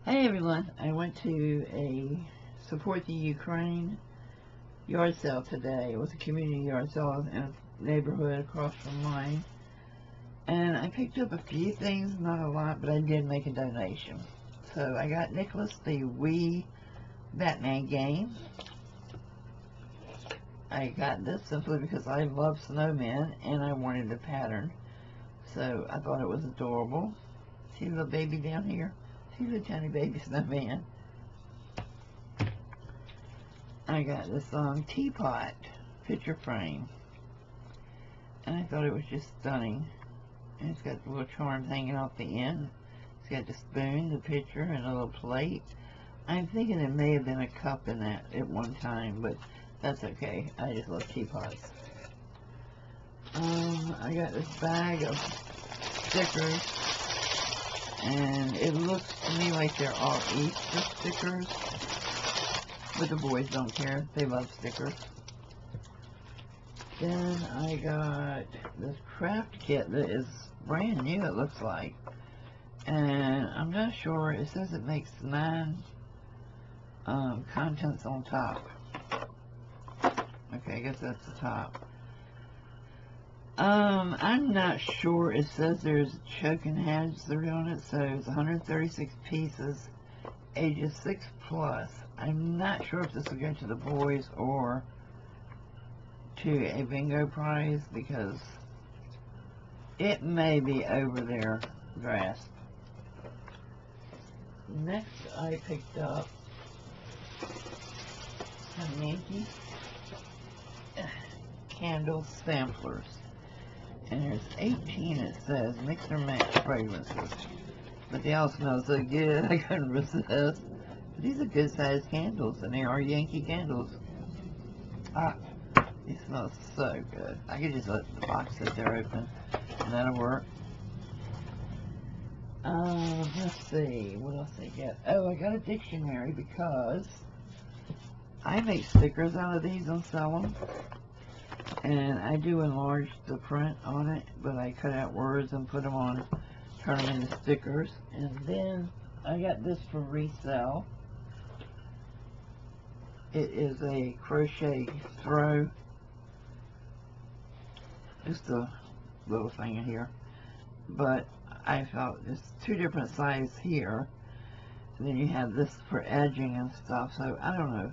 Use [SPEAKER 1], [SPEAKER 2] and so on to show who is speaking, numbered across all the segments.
[SPEAKER 1] Hey everyone, I went to a Support the Ukraine yard sale today. It was a community yard sale in a neighborhood across from mine. And I picked up a few things, not a lot, but I did make a donation. So I got Nicholas the Wii Batman game. I got this simply because I love snowmen and I wanted a pattern. So I thought it was adorable. See the little baby down here? See the tiny baby snowman. I got this teapot picture frame, and I thought it was just stunning. And it's got the little charms hanging off the end. It's got the spoon, the pitcher, and a little plate. I'm thinking there may have been a cup in that at one time, but that's okay. I just love teapots. I got this bag of stickers, and it looks to me like they're all Easter stickers, but the boys don't care. They love stickers. Then I got this craft kit that is brand new, it looks like, and I'm not sure. It says it makes 9 contents on top. Okay, I guess that's the top. I'm not sure. It says there's choking hazard on it, so it's 136 pieces, ages 6 plus. I'm not sure if this will go to the boys or to a bingo prize, because it may be over their grasp. Next, I picked up some Yankee candle samplers. And there's 18, it says, mix or match fragrances. But they all smell so good, I couldn't resist. But these are good sized candles, and they are Yankee candles. Ah, these smell so good. I could just let the box sit there open, and that'll work. Let's see, what else I got? Oh, I got a dictionary because I make stickers out of these and sell them. And I do enlarge the print on it, but I cut out words and put them on, turn them into stickers. And then I got this for resale. It is a crochet throw, just a little thing in here, but I felt it's 2 different sizes here, and then you have this for edging and stuff. So I don't know,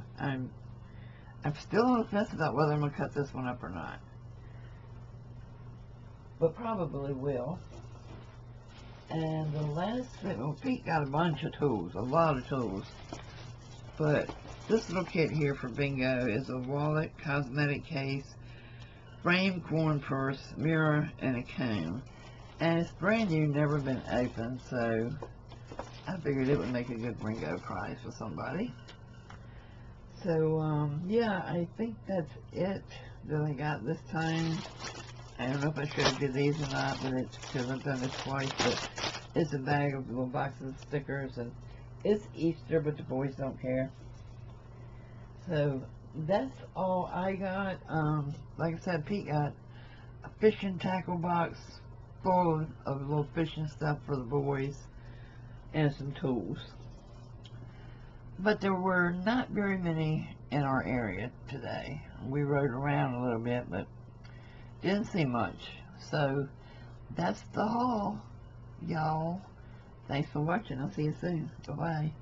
[SPEAKER 1] I'm still on the fence about whether I'm going to cut this one up or not. But probably will. And the last thing, well, Pete got a bunch of tools, a lot of tools. But this little kit here for bingo is a wallet, cosmetic case, frame, coin purse, mirror, and a comb. And it's brand new, never been opened, so I figured it would make a good bingo prize for somebody. So, yeah, I think that's it that I got this time. I don't know if I showed you these or not, but it's because I've done this twice, but it's a bag of little boxes of stickers, and it's Easter, but the boys don't care. So, that's all I got. Like I said, Pete got a fishing tackle box full of little fishing stuff for the boys, and some tools. But there were not very many in our area today. We rode around a little bit, but didn't see much. So that's the haul, y'all. Thanks for watching. I'll see you soon. Bye-bye.